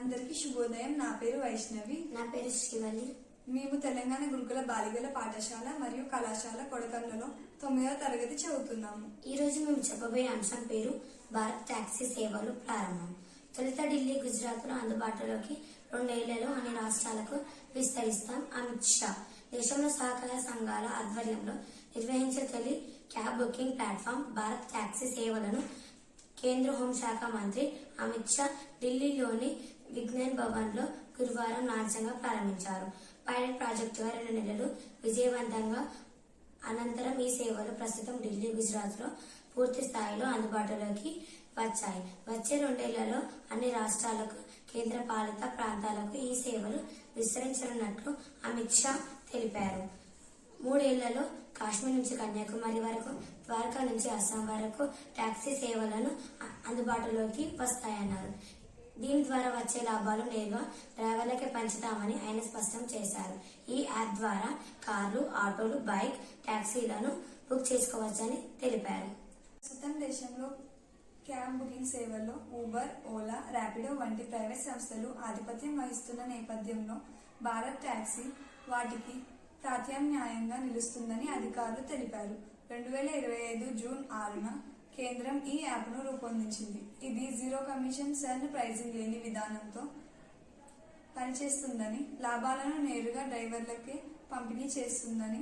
అందరికీ శుభోదయం. నా పేరు వైష్ణవి. నా పేరు శ్రీవల్లి. మేము తెలంగాణ గురుకుల బాలికల పాఠశాల మరియు కళాశాల కొడకండ్లలో 9వ తరగతి చదువుతున్నాము. ఈ రోజు మేము చెప్పబోయే అంశం పేరు భారత్ టాక్సీ సేవలు ప్రారంభం. తొలుత ఢిల్లీ, గుజరాత్ లో అందుబాటులోకి 2 ఏళ్లలో అన్ని రాష్ట్రాలకు విస్తరిస్తాం. అమిత్ షా దేశంలో సహకార సంఘాల ఆధ్వర్యంలో నిర్వహించే తొలి cab booking platform Bharat taxi సేవలను కేంద్ర హోంశాఖ మంత్రి అమిత్ షా ఢిల్లీలోని విజ్ఞాన్ భవన్ లో గురువారం లాంఛనంగా ప్రారంభించారు. పైలట్ ప్రాజెక్టుగా 2 నెలలు విజయవంతంగా అనంతరం ఈ సేవలు ప్రస్తుతం ఢిల్లీ, గుజరాత్ లో పూర్తి స్థాయిలో అందుబాటులోకి వచ్చాయి. వచ్చే 2 ఏళ్లలో అన్ని రాష్ట్రాలకు, కేంద్ర పాలిత ప్రాంతాలకు ఈ సేవలు విస్తరించనున్నట్లు అమిత్ షా తెలిపారు. 3 ఏళ్లలో కాశ్మీర్ నుంచి కన్యాకుమారి వరకు, ద్వారకా నుంచి అస్సాం వరకు టాక్సీ సేవలను అందుబాటులోకి వస్తాయన్నారు. దీని ద్వారా వచ్చే లాభాలు నేరుగా డ్రైవర్లకే పంచుతామని ఆయన స్పష్టం చేశారు. ఈ యాప్ ద్వారా కార్లు, ఆటోలు, బైక్, టాక్సీలను బుక్ చేసుకోవచ్చని తెలిపారు. ప్రస్తుతం దేశంలో క్యాబ్ బుకింగ్ సేవల్లో ఊబర్, ఓలా, ర్యాపిడో వంటి ప్రైవేట్ సంస్థలు ఆధిపత్యం వహిస్తున్న నేపథ్యంలో భారత్ టాక్సీ వాటికి ప్రత్యామ్నాయంగా నిలుస్తుందని అధికారులు తెలిపారు. 2025 జూన్ 6న కేంద్రం ఈ యాప్ను రూపొందించింది. ఇది జీరో కమిషన్ సర్న్ ప్రైజింగ్ లేని విధానంతో పనిచేస్తుందని, లాభాలను నేరుగా డ్రైవర్లకే పంపిణీ చేస్తుందని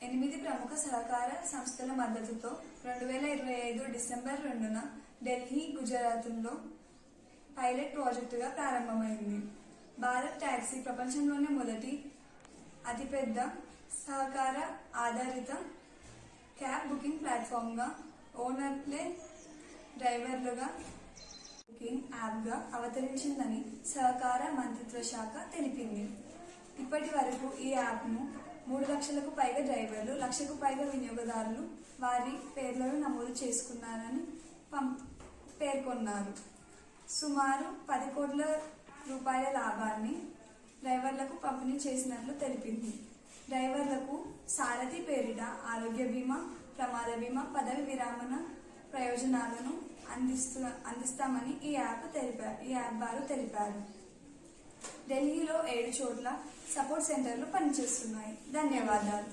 8 ప్రముఖ సహకార సంస్థల మద్దతుతో 2025 డిసెంబర్ 2న ఢిల్లీ, గుజరాత్లో పైలట్ ప్రాజెక్టుగా ప్రారంభమైంది. భారత్ టాక్సీ ప్రపంచంలోనే మొదటి అతిపెద్ద సహకార ఆధారిత క్యాబ్ బుకింగ్ ప్లాట్ఫామ్ గా, ఓనర్లే డ్రైవర్లుగా బుకింగ్ యాప్ గా అవతరించిందని సహకార మంత్రిత్వ శాఖ తెలిపింది. ఇప్పటి వరకు ఈ యాప్ ను 3 లక్షలకు పైగా డ్రైవర్లు, 1 లక్షకు పైగా వినియోగదారులు వారి పేర్లను నమోదు చేసుకున్నారని పేర్కొన్నారు. సుమారు 10 కోట్ల రూపాయల లాభాన్ని డ్రైవర్లకు పంపిణీ చేసినట్లు తెలిపింది. డ్రైవర్లకు సారథి పేరిట ఆరోగ్య బీమా, ప్రమాద బీమా, పదవి విరమణ ప్రయోజనాలను అందిస్తామని ఈ యాప్ వారు తెలిపారు. ఢిల్లీలో 7 చోట్ల సపోర్ట్ సెంటర్లు పనిచేస్తున్నాయి. ధన్యవాదాలు.